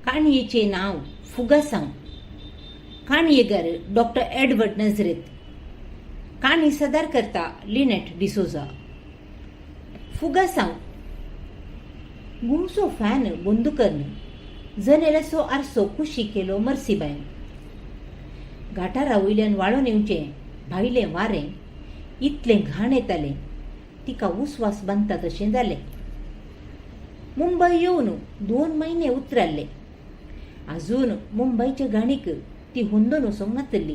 काणयेचे नाव फुगासांव. काणयेकार doctor Edward नजरेत. काणी सादर करता लिनेट डिसोजा. फुगासांव. गुमसो फॅन बंद करण जनेलाचो आरसो कुशी केलो मर्सीबायन. घाटारा वयल्यान वाळून येवचे भायले वारें इतलें घाण येतालें तिका उस्वास बांदता तशें जालें. मुंबय येवन 2 म्हयने उतराल्ले. आजून मुंबयच्या घाणीक ती हुंदून वचोंक नातली.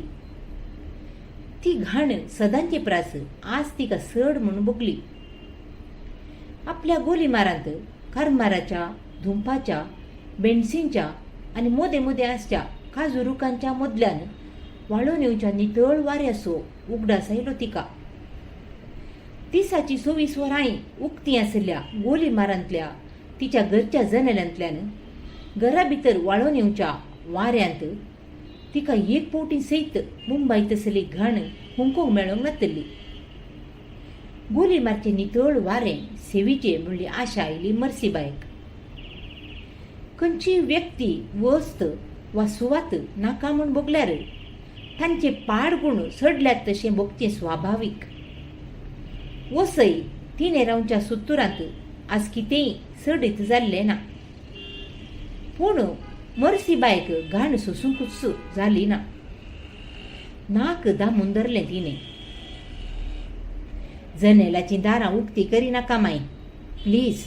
ती घाण सदांची प्रास आज तिका सड म्हूण भोगली. आपल्या गोलीमारांत कारमाराच्या, धुंपाच्या, बेन्झीनच्या आनी मोदे मोदे आसच्या काजू रुखांच्या मदल्यान वाळून येवच्या नितळ वाऱ्याचो उगडास आयलो तिका. दिसाची 24 वरांय उक्ती आसल्या गोलीमारांतल्या तिच्या घरच्या जनेलांतल्यान घरा भितर वाळून येवच्या वाऱ्यांत तिका एक फावटी सयत मुंबय तसली घाण हुंकोंक मेळोंक नातली. गोलीमारचे नितळ वारें सेवीचे म्हणली आशा आयली मर्सीबायक. खंयची व्यक्ती, वस्त वा सुवात नाका म्हूण भोगल्यार तांचे पाड गुण सडल्यात तशें भोगचें स्वाभावीक. वसय तिने रावच्या सुत्तुरांत आज कितेंय सडीत जाल्लें ना. पूण मर्सीबायक घाण सोसूंकूच जाली ना. नाक दामून धरलें तिणें. जनेलाची दारां उक्ती करिनाका माय, प्लीज.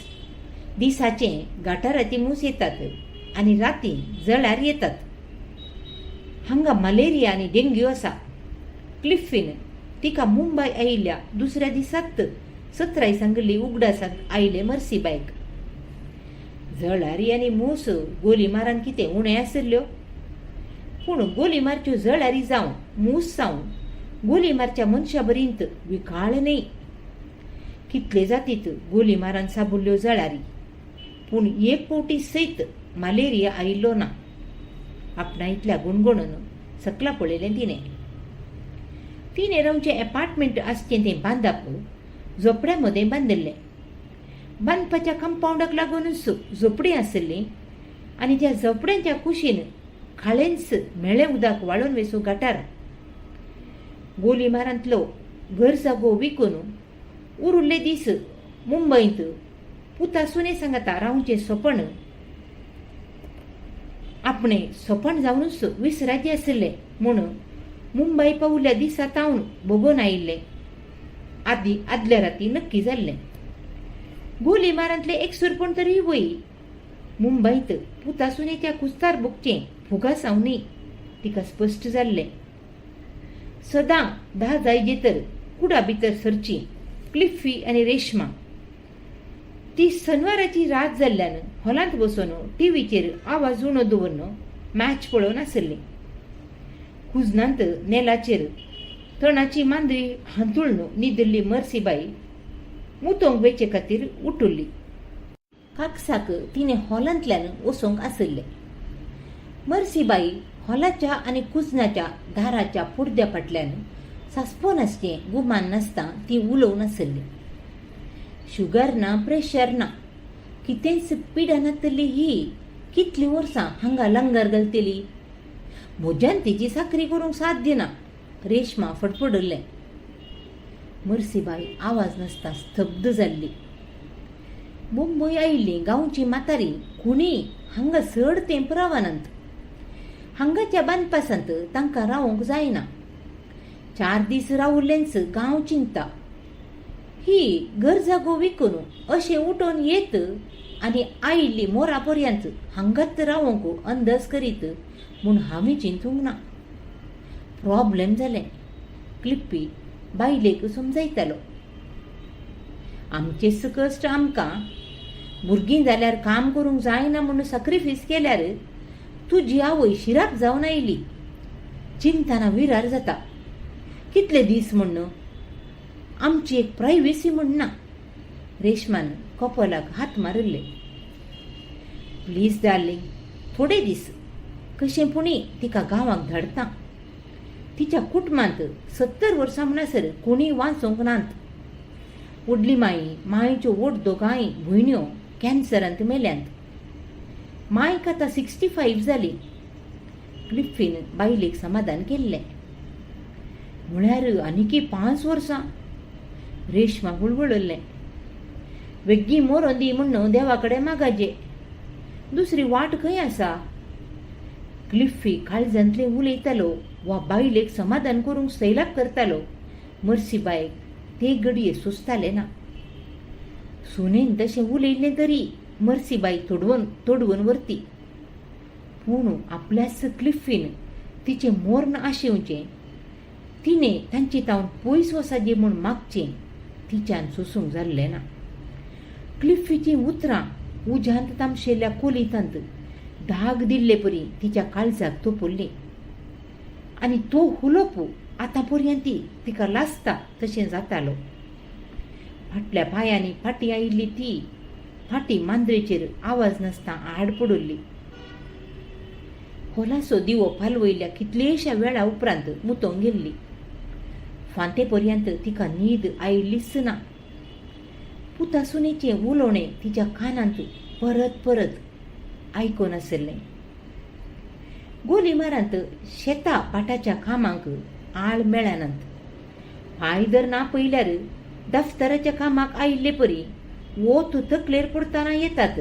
दिसाचें गटाराची मूस येतात आनी राती जळार येतात. हांगा मलेरिया आनी डेंग्यू आसा. क्लिफ्फीन तिका मुंबय आयिल्ल्या दुसऱ्या दिसात 17 सांगली उगडासाक आयले मर्सीबायक. जळारी आनी मूस गोलीमारान कितें उणें आसल्यो. पूण गोलीमारच्यो जळारी जावं मूस जावं गोलीमारच्या मनशाबरींत विकाळ न्ही. कितले जातीत गोलीमारान साबुल्ल्यो जळारी, पूण एक फावटी सयत मलेरिया आयिल्लो ना. आपणायतल्या गुणगुणून सकला पळयलें तिणें. तिणें रावचें एपार्टमेंट आसचें तें बांदप झोपड्या मदें बांदिल्लें. बांदपाच्या कंपाऊंडाक लागूनच झोपडी आसली आनी त्या झोपड्यांच्या कुशीन खाळेंच मेळें उदक वाळून वेचूं गटार. गोलीमारांतलो घर जागो विकून उरिल्ले दीस मुंबयंत पुता सुने सांगता रावचें सोपण आपणें सोपण जावनूच विसराचें आसलें म्हूण मुंबय पावल्या दिसा तावन भोगून आयिल्लें आदल्या राती नक्की जाल्लें. गोलीमारांतले एक सुरपण तरी वय मुंबयंत पुता सुनेच्या कुस्तार भोगचें फुगासांव न्ही तिका स्पश्ट जाल्लें. सदां 10 जायजे तर कुडा भितर सरची क्लिफ्फी आनी रेशमा. ती शनिवाराची रात जाल्ल्यान हॉलांत बसून टीव्हीचेर आवाज उणो दवरून मॅच पळोवन आसली. कुजनांत नेलाचेर तणाची मांद्री हांतुळून न्हिदिल्ली मर्सीबाई मुतोंक वेचे खातीर उठुल्ली. काकसाक तिणें हॉलांतल्यान वचोंक आसलें. मर्सीबाई हॉलाच्या आनी कुजनाच्या दाराच्या पडद्या फाटल्यान सासपो नासचें गुमान नासता ती उलोवन आसली. शुगर ना, प्रेशर ना, कितेंच पिडा नातली ही. कितलीं वर्सां हांगा लंगर घालतली. म्हज्यान तिची साखरी करूंक साध्य ना, रेशमा फडफडलें. मर्सीबाई आवाज नासता स्तब्ध जाल्ली. मुंबय आयिल्ली गांवची मातारी कुणी हांगा चड तेंप रावनात. हांगाच्या बांदपासांत तांकां रावूंक जायना. 4 दीस रावुल्लेंच गांव चिंता. ही घर जागो विकून अशें उठोन येत आनी आयिल्ली मोरा पर्यंत हांगात रावूंक अंदाज करीत म्हूण हांवें चिंतूंक ना. प्रॉब्लेम जालें. क्लिप्पी बायलेक समजयतालो. आमचेच कश्ट आमकां. भुरगीं जाल्यार काम करूंक जायना म्हूण सॅक्रिफीस केल्यार तुजी आवय शिराक जावन आयली. चिंतना विरार जाता. कितले दीस म्हण आमची एक प्रायवेसी म्हण ना. रेशमान कपलाक हात मारिल्ले. प्लीज डार्लिंग, थोडे दीस कशें पुणी तिका गांवाक धाडटा. तिच्या कुटुंबांत 70 वर्सां म्हणसर कोणी वाचोंक नात. व्हडली माई, मायेच्यो व्हड दोगांय भयण्यो कॅन्सरांत मेल्यांत. मायक आतां 65 जाली. क्लिफ्फीन बायलेक समाधान केल्लें. म्हळ्यार आनीकी 5 वर्सां. रेशमा हुळहुळल्लें. वेग्गी मोरोन दी म्हणून देवा कडेन मागाजे. दुसरी वाट खंय आसा? क्लिफ्फी काळजांतले उलयतालो वा बायलेक समाधान करूंक सैलाप करतालो. मर्सीबायक ते घडये सुस्ताले ना. सुनेन तशें उलयल्लें तरी मर्सीबाई तोडवून व्हरती. पूण आपल्याच क्लिफ्फीन तिचें मोर्न आशेवचें, तिणें तांचे तावन पयस वसाजे म्हूण मागचें तिच्यान सोसूंक जाल्लें ना. क्लिफ्फीचीं उतरां उज्यांत तामशेल्या कोलितांत धाग दिल्ले परी तिच्या काळजाक तोपल्ली. आनी तो हुलोप आतां पर्यंत तिका लासता तशें जातालो. फाटल्या पांयांनी फाटीं आयिल्ली ती फाटीं मांद्रेचेर आवाज नासता आड पडल्ली. खोलासो दिवो पालवयल्या कितलेशा वेळा उपरांत मुतोंक गेल्ली. फांते पर्यंत तिका न्हीद आयिल्लीच ना. पुता सुनेचें उलोवणें तिच्या कानांत परत परत आयकोन आसलें. गोलीमारांत शेतां पाटाच्या कामांक आळ मेळनात. पांय धर ना पयल्यार दफ्तराच्या कामाक आयिल्ले परी वोत तकलेर पडतना येतात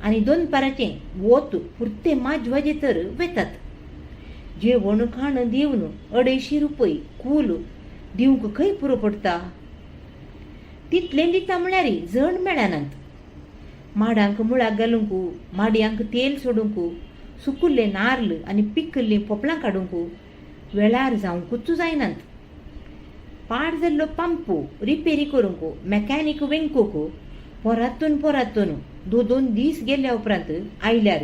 आनी 2 पाराचें वोत पुर्ते माजवाजे तर वेतात. जेवण खाण दिवन 250 रुपये कूल दिवंक खंय पुरो पडटा? तितले दिता म्हळ्यार जण मेळनात. माडांक मुळाक घालूंक, माडयांक तेल सोडूंक, सुकुल्ले नारळ आनी पिकल्लीं पोपळां काडूंक वेळार जावंकूच जायनात. पाड जाल्लो पंपो रिपेरी करूंक मॅकॅनीक वेंकूक पोरातून 2 दीस गेल्या उपरांत आयल्यार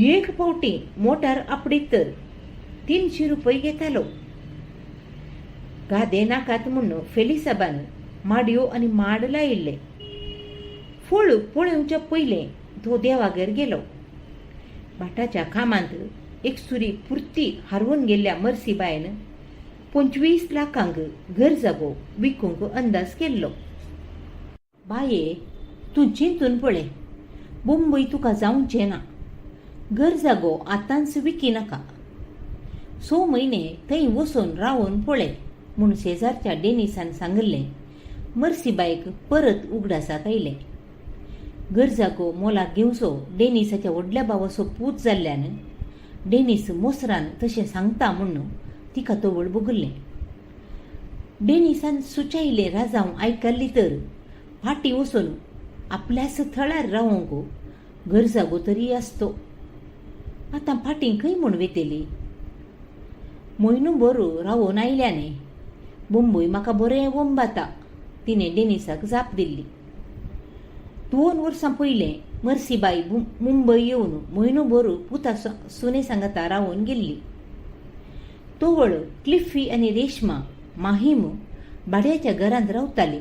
एक फावटी मोटार आपडीत तर 300 रुपये घेतालो. गादे नाकात म्हणून फेलिसाबान माडयो आनी माड लायिल्ले. फळ पळोवच्या पयलें तो देवागेर गेलो. भाटाच्या कामांत एक सुरी पुर्ती हारवून गेल्ल्या मर्सीबायन 25 लाखांक घर जागो विकूंक अंदाज केल्लो. बाये, तूं चिंतून पळय. मुंबय तुका जावचें ना. घर जागो आतांच विकी नाका. 6 म्हयने थंय वचून रावन पळय म्हूण शेजारच्या डेनिसान सांगलें. मर्सीबायक परत उगडासाक आयलें. घर जागो मोलाक घेवचो डेनिसाच्या व्हडल्या भावाचो पूत जाल्ल्यान डेनिस मोसरान तशें सांगता म्हणून तिका तवळ बगल्लें. डेनिसान सुचायलें राजांव आयकल्ली तर फाटीं वचून आपल्याच थळार रावंक घर जागो तरी आसतो. आतां फाटीं खंय म्हूण वेतेली? म्हयनो भर रावून आयल्याने मुंबय म्हाका बरें वंबाता, तिणें डेनिसाक जाप दिल्ली. 2 वर्सां पयलें मर्सीबाई मुंबय येवन म्हयनोभर पुता सुने सांगाता रावून गेल्ली. तोवळ क्लिफ्फी आनी रेशमा माहीम भाड्याच्या घरांत रावताली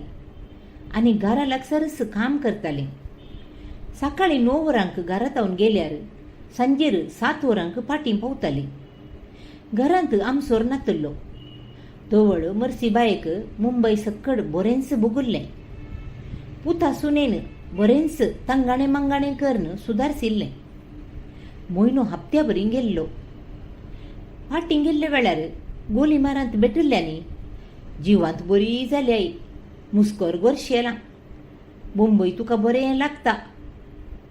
आनी घरा लागसारच काम करताली. सकाळीं 9 वरांक घरांतावन गेल्यार सांजेर 7 वरांक फाटीं पावताली. घरांत आमसोर नातल्लो. तोवळ मर्सीबायेक मुंबय सक्कड बरेंच बगुल्लें. पुता सुनेन बरेंच तांगाणे मांगाणें करून सुदारसिल्लें. म्हयनो हप्त्याभरी गेल्लो. फाटीं गेल्ल्या वेळार गोलीमारांत भेटल्ल्यांनी जिवांत बरी जाल्याय, मुस्कोर गोरशेलां, मुंबय तुका बरें लागता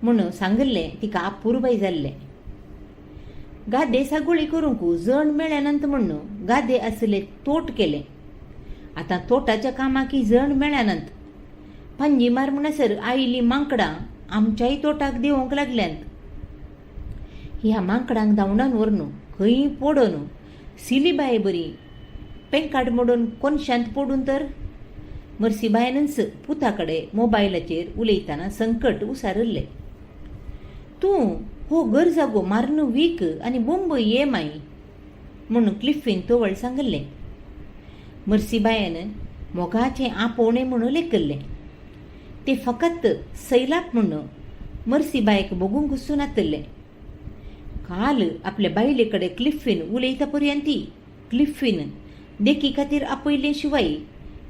म्हूण सांगल्लें तिका आपुरबाय जाल्लें. गादे सागोळी करूंक जण मेळनात म्हणून गादे आसले तोट केले. आतां तोटाच्या कामाकी जण मेळनात. पांजी मार म्हणसर आयिल्लीं मांकडां आमच्याय तोटाक देवंक लागल्यांत. ह्या मांकडांक धांवडावन व्हरून खंय पडून सिलीबाये बरी पेंकाड मोडून कोनशांत पडून तर मर्सीबायनच पुता कडेन मोबायलाचेर उलयतना संकट उसारल्लें. तूं हो घर जागो मारून वीक आनी मुंबय ये माई म्हूण क्लिफ्फीन तोवळ सांगल्लें. मर्सीबायन मोगाचें आपोवणें म्हणून लेखल्लें. ते फकत सैलाप म्हणून मर्सीबायक बगूंक सुनातलें. काल आपल्या बायले कडेन क्लिफ्फीन उलयता पर्यंत क्लिफ्फीन देखी खातीर आपयले शिवाय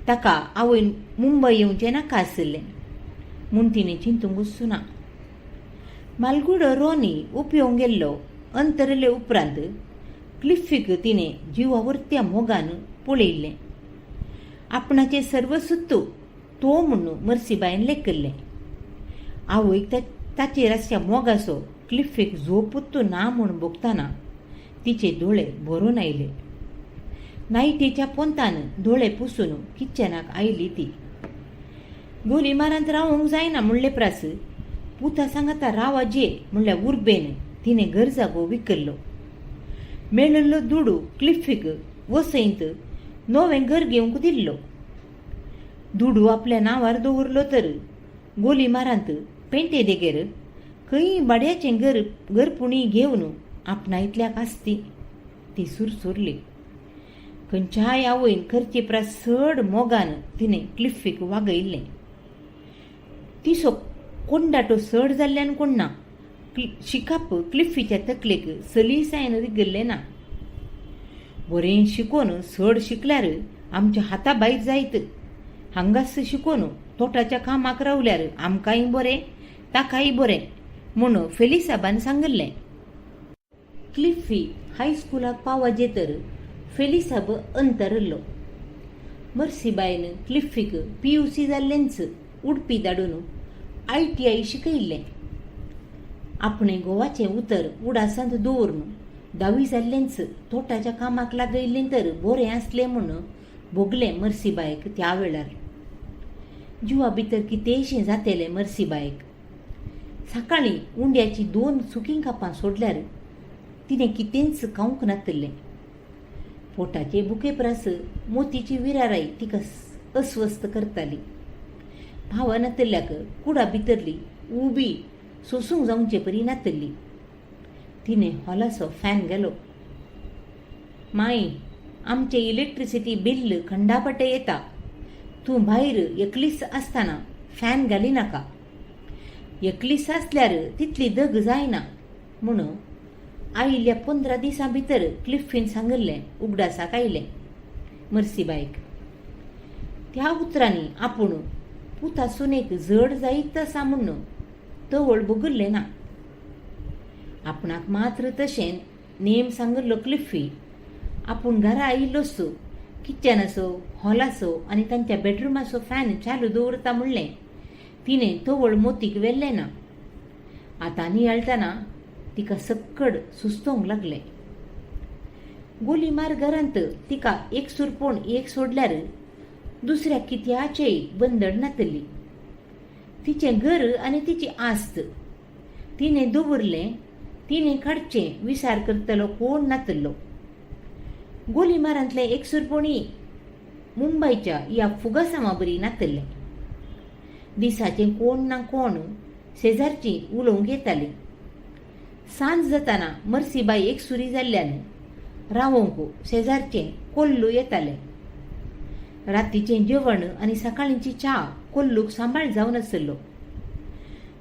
ताका आवयन मुंबय येवचें नाका आसलें म्हूण तिणें चिंतूंक सुना. मालगुड रोनी उपयोंग गेल्लो अंतरले उपरांत क्लिफ्फीक तिने जिवावर त्या मोगान पळयल्लें. आपणाचें सर्वसुत्तू तो म्हणून मर्सीबायन लेखल्लें. आवयक ताचेर आसच्या मोगाचो क्लिफ्फीक झोपूत्तू ना म्हूण बगतना तिचे दोळे भरून आयले. नायटीच्या पोंतान दोळे पुसून किचनाक आयली ती. गोलीमारांत रावूंक जायना म्हणले प्रास पुता सांगाता रावा जे म्हणल्यार उर्बेन तिने घर जागो विकल्लो. मेळिल्लो दुडू क्लिफ्फीक वसयंत नवें घर घेवंक दिल्लो. दुडू आपल्या नांवार दवरलो तर गोलीमारांत पेंटे देगेर खंय बाड्याचें घरपुणी घेवन आपणायतल्याक आसती ती सुरसुरली. खंयच्याय आवयन खर्ची प्रास चड मोगान तिने क्लिफ्फीक वागयल्लें. तिसो कोंडाटो चड जाल्ल्यान कोण ना शिकाप क्लिफ्फीच्या तकलेक सलीसायन रिगल्लें ना. बरें शिकोवन चड शिकल्यार आमच्या हाता भायर जायत. हांगास शिकोवन तोटाच्या कामाक रावल्यार आमकांय बरें ताकाय बरें म्हूण फेलिसाबान सांगल्लें. क्लिफ्फी हायस्कुलाक पावजेतर फेलिसाब अंतरलो. मर्सीबायन क्लिफ्फीक PUC जाल्लेंच उडपी धाडून ITI शिकयल्लें. आपणें गोवाचें उतर उडासांत दवरून 10वी जाल्लेंच तोटाच्या कामाक लागयल्लें तर बरें आसलें म्हूण भोगलें मर्सीबायक त्या वेळार. जिवा भितर कितेंशें जातेलें मर्सीबायक. सकाळीं उंड्याची 2 सुकीं कापां सोडल्यार तिणें कितेंच खावंक नातलें. पोटाचे भुके प्रास मोतीची विराराय तिका अस्वस्थ करताली. भावा नातल्याक कुडा भितरली उबी सोसूंक जावचे परी नातली. तिने हॉलाचो फॅन गेलो. माई, आमचें इलेक्ट्रिसिटी बिल्ल खंडापटे येता. तूं भायर एकलीच आसतना फॅन घाली नाका. एकलीच आसल्यार तितली दग जायना म्हूण आयिल्ल्या 15 दिसां भितर क्लिफ्फीन सांगल्लें उगडासाक आयलें. मर्सीबायक त्या उतरांनी आपूण पुता सुनेक जड जायत आसा म्हूण तवळ बगल्लें ना. आपणाक मात्र तशें नेम सांगल्लो क्लिफ्फी आपूण घरा आयिल्लोच किचनाचो हॉलाचो आनी तांच्या बेडरूमाचो फॅन चालू दवरता म्हणलें तिणें तवळ मोतीक व्हेल्लें ना. आतां नियाळटना तिका सक्कड सुस्तोंक लागलें. गोलीमार घरांत तिका एकसूरपण एक सोडल्यार दुसऱ्या कित्याचेय बंदड नातली. तिचें घर आनी तिची आस्त तिणें दवरलें तिणें काडचें विचार करतलो कोण नातलो. गोलीमारांतलें एकसूरपणी मुंबयच्या ह्या फुगासांवा बरी नातलें. दिसाचें कोण ना कोण शेजारची उलोवंक येताली. सांज जाताना मर्सीबाय एकसुरी जाल्ल्यान रावोंक शेजारचें कोल्लू येतालें. रातीचें जेवण आनी सकाळींची च्या कोल्लूक सांबाळ जावन आसलो.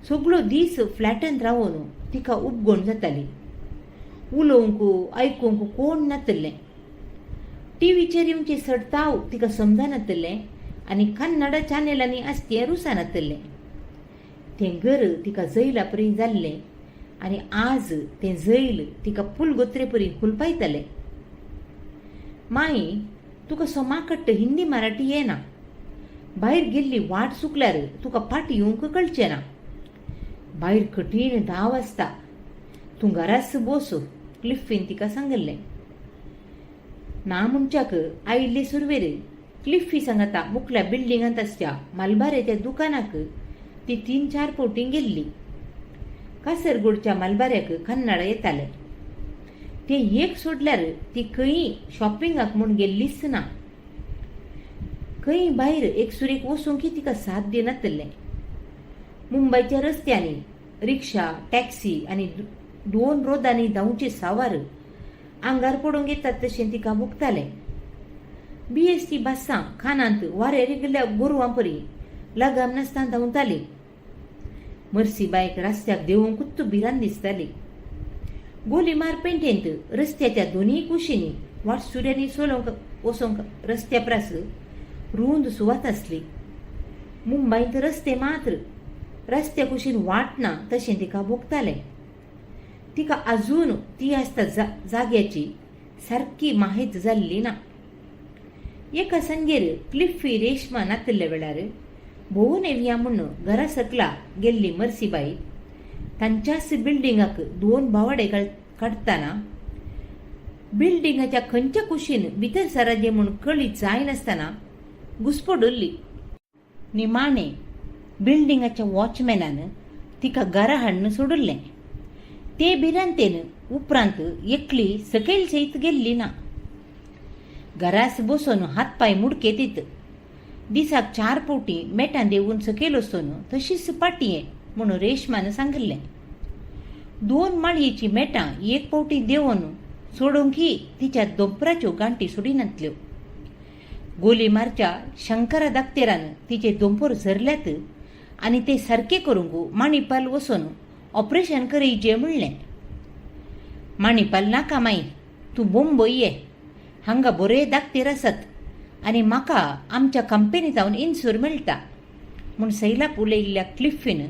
सगळो दीस फ्लॅटांत रावून तिका उपगोण जाताली. उलोवंक आयकूंक कोण नातलें. टीव्हीचेर येवचें सडताव तिका समजनातलें आनी कन्नड चॅनलांनी आसचें रुसानातलें. तें घर तिका जैला परी जाल्लें आनी आज तें जैल तिका फुलगोत्रे परी हुलपायतलें. माई, तुका सोमाकट्ट हिंदी मराठी येना. भायर गेल्ली वाट चुकल्यार तुका फाटी येवंक कळचें ना. भायर कठीण 10 वाजता. तूं घराच बस क्लिफ्फीन तिका सांगल्लें. ना म्हणच्याक आयिल्ले सुरवेर क्लिफ्फी सांगता मुखल्या बिल्डिंगांत आसच्या मालबारेच्या दुकानाक ती 3-4 फावटी गेल्ली. कासरगोडच्या मालबाऱ्याक कन्नड येतालें. ते एक सोडल्यार ती खंय शॉपिंगाक म्हूण गेल्लीच ना. खंय भायर एकसुरेक वचूंक तिका साथ दिनातलें. मुंबयच्या रस्त्यांनी रिक्षा टॅक्सी आनी 2 रोदांनी धांवचे सावार आंगार पडूंक येतात तशें तिका भोगतालें. BST बसां खानांत वारें रिगल्या गोरवां परी लगाम नासतना धांवताली. मर्सीबायक रस्त्याक देंवोंकूच भिरांत दिसताली. गोलीमार पेंटेंत रस्त्याच्या दोनूय कुशींनी वाटसुऱ्यांनी चलोवंक वचोंक रस्त्या प्रास रुंद सुवात आसली. मुंबयंत रस्ते मात्र रस्त्या कुशीन वाटना तशें तिका भोगतालें. तिका अजून ती आसता जाग्याची सारकी माहीत जाल्ली ना. एका संजेर क्लिफ्फी रेशमा नातल्या वेळार भोवून येवया म्हणून घरा सकला गेल्ली मर्सीबाई तांच्याच बिल्डिंगाक 2 भावाडे काडटाना बिल्डिंगाच्या खंयच्या कुशीन भितर सराजे म्हूण कळी जायनासतना घुस्पडुल्ली. निमाणे बिल्डिंगाच्या वॉचमॅनान तिका घरा हाडून सोडुल्लें. ते भिरांतेन उपरांत एकली सकयल सयत गेल्ली ना. घरास बसून हातपाय मुडके दीत दिसाक 4 पावटी मेटां देवून सकयल वचून तशीच पाटये म्हणून रेशमान सांगल्लें. 2 माळयेची मेटां 1 पावटी देवन सोडूंकी तिच्या दोंपराच्यो गांठी सोडिनातल्यो. गोलीमारच्या शंकरा दाक्तेरान तिचे दोंपर झरल्यात आनी ते सारके करूंक माणिपाल वचून ऑपरेशन करयचें म्हणलें. माणिपाल नाका माई, तूं मुंबय ये, हांगा बरे दाक्तेर आसात आनी म्हाका आमच्या कंपनींतावन इन्सूर मेळटा म्हूण सैलाक उलयल्ल्या क्लिफ्फीन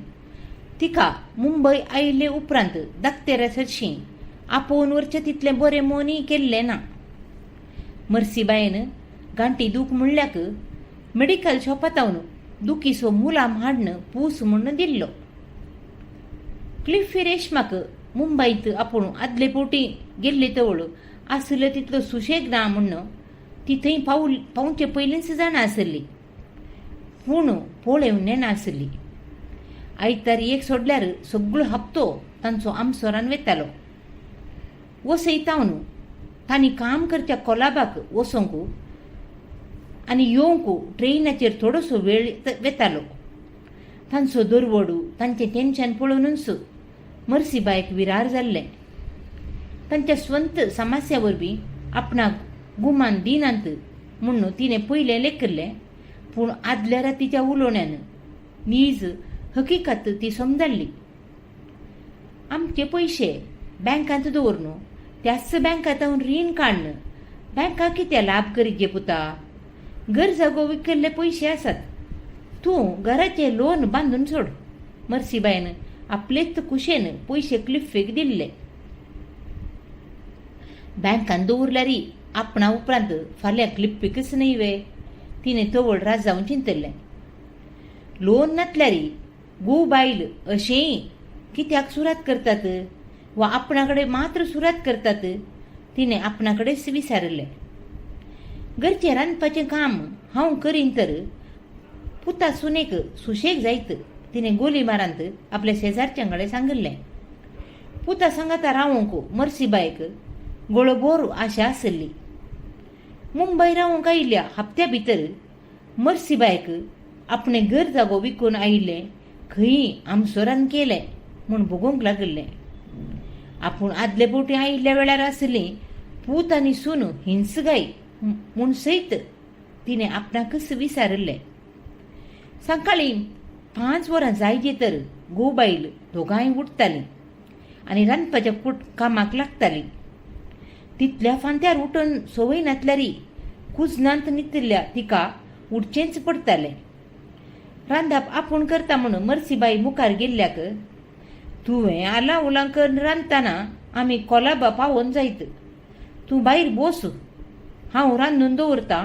तिका मुंबय आयिल्ले उपरांत दाक्तेरा सरशीं आपोवन वरचें तितलें बरें मोनी केल्लें ना. मर्सीबायेन गांठी दूख म्हणल्याक मेडिकल शॉपांतावन दुखीचो मुलाम हाडन पूस म्हूण दिल्लो. क्लिफ्फी रेशमाक मुंबईत आपूण आदले फावटी गेल्ली तवळ आसलो तितलो सुशेग ना म्हणून ती थंय पावचे पयलींच जाणा आसली पूण पळोवन नेना आसली. आयतार एक सोडल्यार सगळो हप्तो तांचो आमसोरान वेतालो. वसयतावन तांणी काम करच्या कोलाबाक वचोंक आनी येवंक ट्रेनाचेर थोडोसो वेळ वेतालो. तांचो दरवडू तांचें टेन्शन पळोवनूच मर्सीबायक विरार जाल्लें. तांच्या स्वंत समस्या वरवीं आपणाक गुमान दिनांत म्हणून तिणें पयलें लेखिल्लें पूण आदल्या रातीच्या उलोवण्यान नीज हकिकत ती समजल्ली. आमचे पयशे बँकांत दवरन त्याच बँकांत रीण काडन बँका कित्या लाभ करीचे पुता. घर जागो विकल्ले पयशे आसात, तूं घराचें लोन बांदून सोड. मर्सीबायन आपलेच कुशेन पयशे क्लिफ्फीक दिल्ले. बँकान दवरल्यार आपणा उपरांत फाल्यां क्लिफ्फीकच न्हय वे, तिणें तवळ राजावन चिंतल्लें. लोन नातल्यार गो बायल अशेंय कित्याक सुरात करतात वा आपणा कडेन मात्र सुरात करतात तिणें आपणा कडेच विचारलें. घरचें रांदपाचें काम हांव करीन तर पुता सुनेक सुशेग जायत तिणें गोलीमारांत आपल्या शेजारच्यां कडेन सांगलें. पुता सांगाता रावंक मर्सीबायक गळोबोर आशा आसली. मुंबय रावंक आयिल्ल्या हप्त्या भितर मर्सीबायक आपणें घर जागो विकून आयिल्लें खंय आमसोरान केलें म्हूण भोगूंक लागलें. आपूण आदले फावटी आयिल्ल्या वेळार आसली पूत आनी सून हिंसगाय म्हूण सयत तिणें आपणाकच विचारलें. सकाळीं 5 वरां जायचे तर गोबायल दोगांय उठतालीं आनी रांदपाच्या कामाक लागतालीं. तितल्या फांत्यार उठून सवय नातल्यार कुजनांत न्हिदल्या तिका उठचेंच पडटालें. रांदप आपूण करता म्हणून मर्सीबाई मुखार गेल्ल्याक तुवें आला उलां करून रांदतना आमी कोलाबा पावोन जायत. तूं भायर बस, हांव रांदून दवरतां,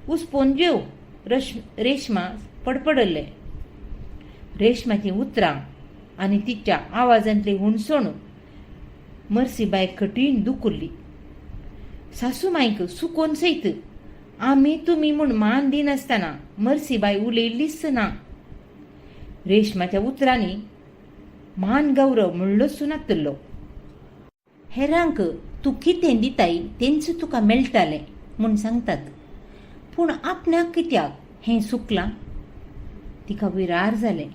उसपोन जेव. रेशमा पडपडलें. रेशमाचीं उतरां आनी तिच्या आवाजांतली हुणसण मर्सीबाय कठीण दुखुल्ली. सासूमायक सुकोवन सयत आमी तुमी म्हूण मान दिनासतना मर्सीबाय उलयल्लीच ना. रेशमाच्या उतरांनी मान गौरव म्हणलोच नातलो. हेरांक तूं कितें दिताय तेंच तुका मेळटालें म्हूण सांगतात, पूण आपणाक कित्याक हें चुकलां. तिका विरार जालें.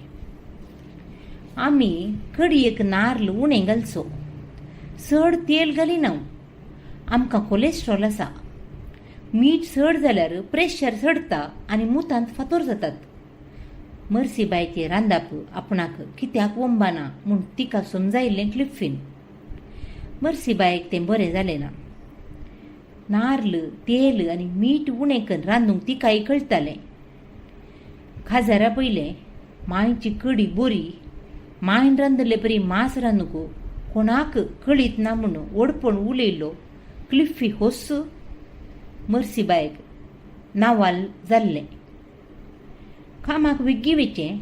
आमी कडयेक नारळ उणें घालचो, चड तेल घालिना. आमकां कोलेस्ट्रॉल आसा. मीठ चड जाल्यार प्रेशर चडटा आनी मुतांत फातर जातात. मर्सीबायचें रांदप आपणाक कित्याक वंबाना म्हूण तिका समजायिल्लें क्लिफ्फीन. मर्सीबायक तें बरें जालें ना. नारळ, तेल आनी मीठ उणें करून रांदूंक तिकाय कळटालें. खाजारा पयलें मायची कडी बोरी मायन रांदले परी मास रांदूक कोणाक कळीत ना म्हणून ओडपण उलयलो क्लिफ्फी होस्स मर्सीबायक नावाल जाल्लें. कामाक विग्गी वेचें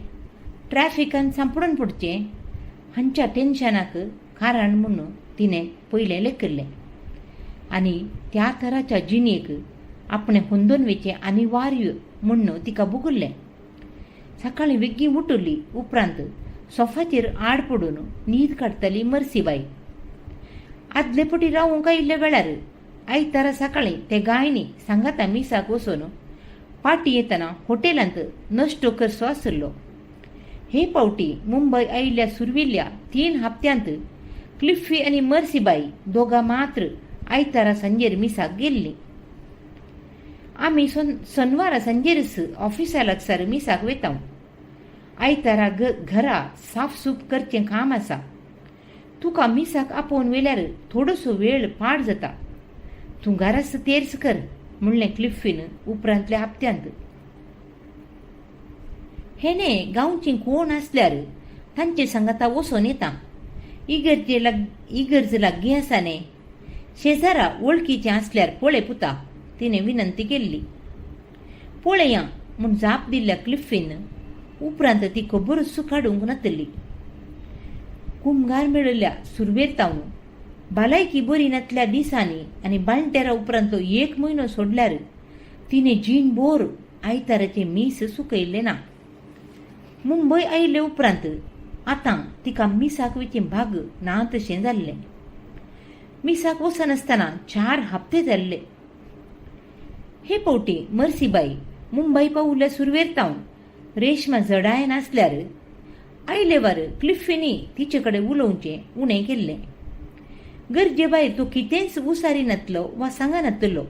ट्रॅफिकान सांपडून पडचें हांच्या टेन्शनाक कारण म्हणून तिणें पयलें लेखिल्लें आनी त्या तराच्या जिणेक आपणें हुंदून वेचें अनिवार्य म्हणून तिका बुगुल्लें. सकाळीं विग्गी उठली उपरांत सोफाचेर आड पडून न्हीद काडटली मर्सीबाई. आदले पटी रावूंक आयिल्ल्या वेळार आयतारा सकाळीं ते गायनी सांगाता मिसाक वचून पाटी येतना हॉटेलांत नश्टो करचो आसलो. हे पावटी मुंबय आयिल्ल्या सुरविल्ल्या 3 हप्त्यांत क्लिफ्फी आनी मर्सीबाई दोगां मात्र आयतारा सांजेर मिसाक गेल्लीं. आमी शनवारा सांजेरच ऑफिसा लागसार मिसाक वेतांव. आयतारा घरा साफसूफ करचें काम आसा. तुका मिसाक आपोवन वेल्यार थोडोसो वेळ पाड जाता. तूं घरास तेर्स कर म्हणलें क्लिफ्फीन उपरांतल्या हप्त्यांत. हेणे गांवची कोण आसल्यार तांचे सांगाता वचोन येता. इगर्ज लागीं आसा न्ही. शेजारा वळखीचें आसल्यार पळय पुता तिणें विनंती केल्ली. पळया म्हूण जाप दिल्ल्या क्लिफ्फीन उपरांत ती खबरच काडूंक नातली. कुमगार मेळिल्ल्या सुरवेर तावन भलायकी बरी नातल्या दिसांनी आनी बाणटेरा उपरांत 1 म्हयनो सोडल्यार तिणें जीण बोर आयताराचे मीस सुकयल्ले ना. मुंबय आयिल्ले उपरांत आतां तिका मिसाक वेचें भाग ना तशें जाल्लें. मिसाक वचनासतना 4 हप्ते जाल्ले. हे पावटी मर्सीबाई मुंबय पावुल्ल्या सुरवेर तावन रेशमा जडाय नासल्यार आयले वार क्लिफ्फीनी तिचे कडेन उलोवचें उणें केल्लें. गरजे भायर तो कितेंच उसारिनातलो वा सांगनातलो.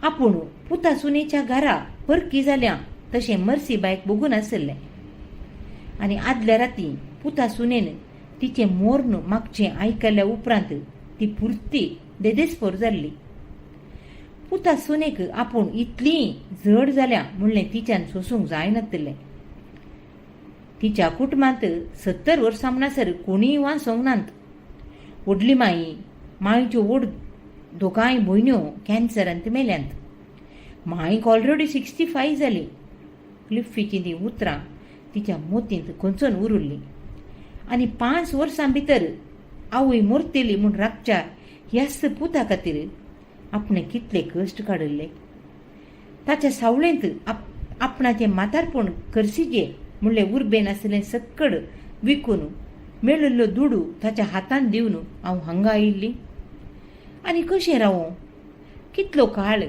आपूण पुता सुनेच्या घरा परकी जाल्या तशें मर्सीबायक बगून आसलें आनी आदल्या राती पुता सुनेन तिचें मोर्न मागचें आयकल्या उपरांत ती पुर्ती देदेस्पोर जाल्ली. पुता सुनेक आपूण इतली जड जाल्या म्हणलें तिच्यान सोसूंक जायनातलें. तिच्या कुटुंबांत 70 वर्सां म्हणसर कोणीय वाचोंक नात. व्हडली मायच्यो व्हड दोगांय भयण्यो कॅन्सरांत मेल्यांत. मायक ऑलरेडी 65 जाली. क्लिफ्फीची ती उतरां तिच्या मोतींत खंचून उरुल्ली आनी 5 वर्सां भितर आवय मरतली म्हूण राखच्या ह्यास्त पुता खातीर आपणें कितले कश्ट काडिल्ले. ताच्या सावळेंत आपणाचें म्हातारपण करसिजे म्हणलें उर्बेन आसलें सक्कड विकून मेळिल्लो दुडू ताच्या हातांत दिवन हांव हांगा आयिल्ली. आनी कशें रावूं कितलो काळ.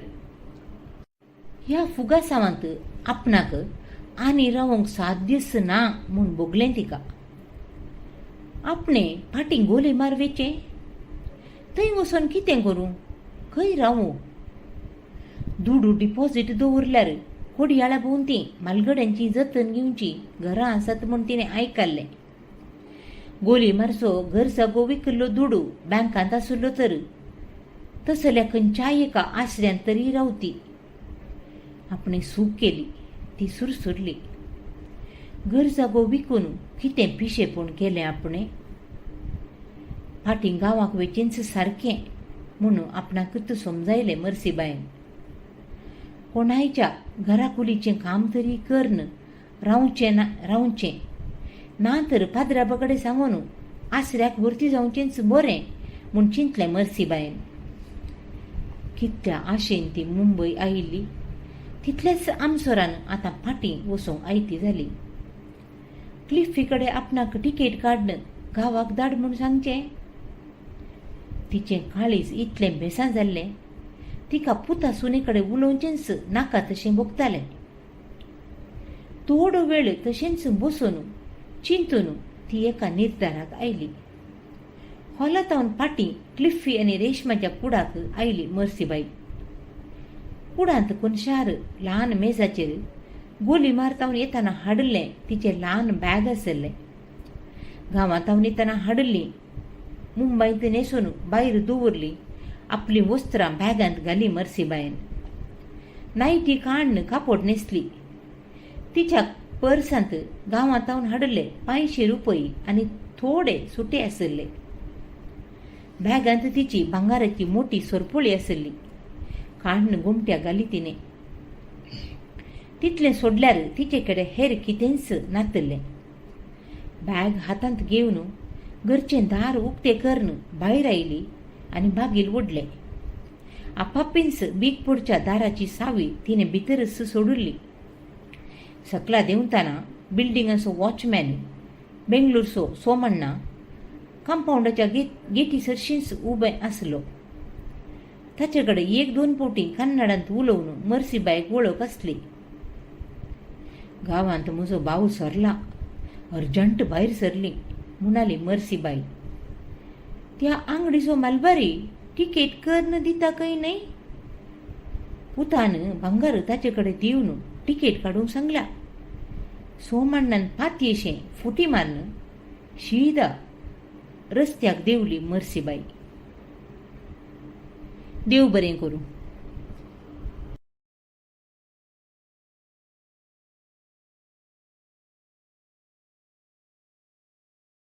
ह्या फुगासावांत आपणाक आनी रावूंक साध्यच ना म्हूण भोगलें तिका. आपणें फाटीं गोले मार वेचें. थंय वचोन कितें करूं खंय रावूं. दुडू डिपॉझीट दवरल्यार कोडयाळा भोंवती मालगड्यांची जतन घेवची घरां आसात म्हूण तिणें आयकल्लें. गोली मारचो घर जागो विकल्लो दुडू बँकांत आसलो तर तसल्या खंयच्याय एका आसऱ्यांत तरी रावती. आपणें सूख केली ती सुरसुरली. घर जागो विकून कितें पिशेपण केलें आपणें. फाटीं गांवाक वेचेंच सारकें म्हणून आपणाकच समजायलें मर्सीबायन. कोणायच्या घराकुलीचें काम तरी करन रावचें ना तर पाद्राबा कडेन सांगून आसऱ्याक भरती जावचेंच बरें म्हूण चिंतलें मर्सीबायन. कितल्या आशेन ती मुंबय आयिल्ली तितल्याच आमसोरान आतां फाटीं वचूंक आयती जाली. क्लिफ्फी कडेन आपणाक टिकेट काडन गांवाक धाड म्हूण सांगचें. तिचें काळीज इतलें बेसान जाल्लें तिका पुता सुने कडेन उलोवचेंच नाका तशें भोगतालें. थोडो वेळ तशेंच बसून चिंतून ती एका निर्धाराक आयली. हॉलांत फाटीं क्लिफ्फी आनी रेशमाच्या कुडाक आयली मर्सीबाई. कुडांत कोनशार ल्हान मेजाचेर गोली मारतावन येताना हाडलें तिचें ल्हान बॅग आसलें. गांवांतावन येताना हाडली मुंबईत न्हेसून भायर दवरली. आपली वस्त्रां बॅगांत घाली मर्सीबायन. नायटी काडन कापड न्हेसली. तिच्या पर्सांत गांवांतावन हाडले 500 रुपये आनी थोडे सुटे आसले. बॅगांत तिची भांगाराची मोठी सोरपोळी आसली. काण्ण घुमट्या घाली तिने. तितलें सोडल्यार तिचे कडेन हेर कितेंच नातलें. बॅग हातांत घेवन घरचें दार उक्तें करून भायर आयली आनी बागील ओडलें. आपापींच बीगपोडच्या दाराची सावी तिने भितरच सोडली. सकला देंवतना बिल्डिंगाचो वॉचमॅन बेंगलोरचो सोमण्णा कंपाऊंडाच्या गेटी सरशींच उबें आसलो. ताचे कडेन 1-2 फावटी कन्नडांत उलोवन मर्सीबायक वळख आसली. गांवांत म्हजो भाव सरला, अर्जंट भायर सरली म्हणाली मर्सीबाई. त्या आंगडीचो मालबारी टिकेट करून दिता काय नाही? पुतान भांगार ताचे कडेन दिवन टिकेट काडूंक सांगल्या. सोमण्णान पातयेशें फुटी मारून शिदा रस्त्याक देंवली मर्सीबाई. देव बरें करूं.